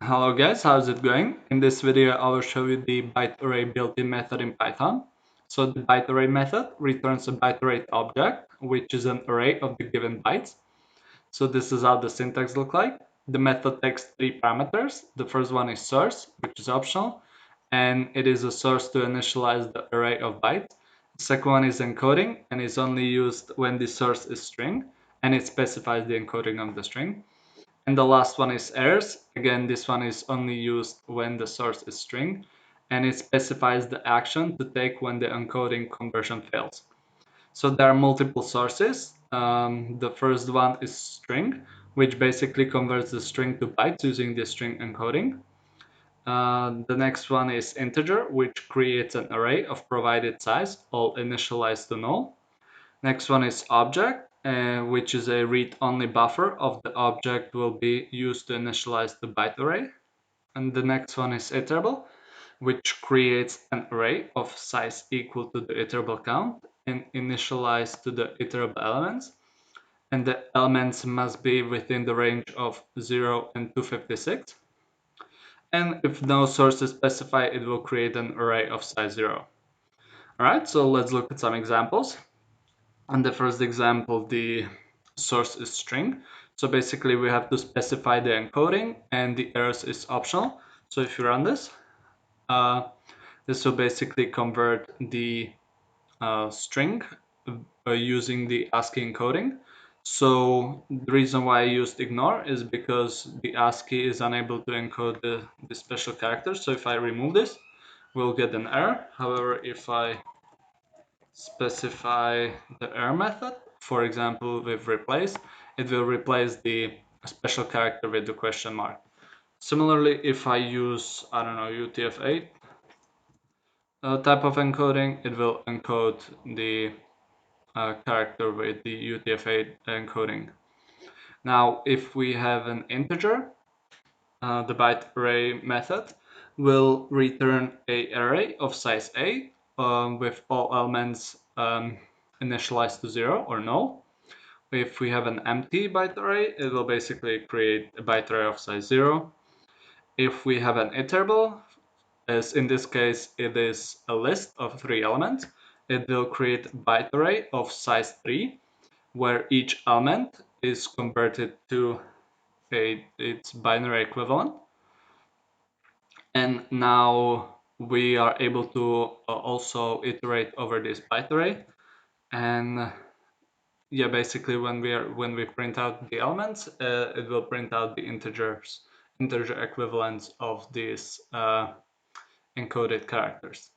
Hello guys, how's it going? In this video I will show you the bytearray built-in method in Python. So the bytearray method returns a bytearray object, which is an array of the given bytes. So this is how the syntax looks like. The method takes three parameters. The first one is source, which is optional, and it is a source to initialize the array of bytes. The second one is encoding and is only used when the source is string, and it specifies the encoding of the string. And the last one is errors. Again, this one is only used when the source is string, and it specifies the action to take when the encoding conversion fails. So there are multiple sources. The first one is string, which basically converts the string to bytes using the string encoding. The next one is integer, which creates an array of provided size, all initialized to null. Next one is object, which is a read-only buffer of the object will be used to initialize the byte array. And the next one is iterable, which creates an array of size equal to the iterable count and initialized to the iterable elements. And the elements must be within the range of 0 and 256. And if no source is specified, it will create an array of size 0. All right, so let's look at some examples. And the first example, the source is string. So basically we have to specify the encoding and the errors is optional. So if you run this, this will basically convert the string using the ASCII encoding. So the reason why I used ignore is because the ASCII is unable to encode the special characters. So if I remove this, we'll get an error. However, if I specify the error method, for example with replace, it will replace the special character with the question mark. Similarly, if I use, I don't know, UTF-8 type of encoding, it will encode the character with the UTF-8 encoding. Now if we have an integer, the byte array method will return a array of size a with all elements initialized to 0 or null. If we have an empty byte array, it will basically create a byte array of size 0. If we have an iterable, as in this case it is a list of 3 elements, it will create a byte array of size 3, where each element is converted to its binary equivalent. And now we are able to also iterate over this byte array. And yeah, basically when we print out the elements, it will print out the integer equivalents of these encoded characters.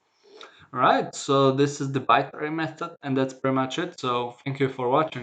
All right, so this is the byte array method, and that's pretty much it. So thank you for watching.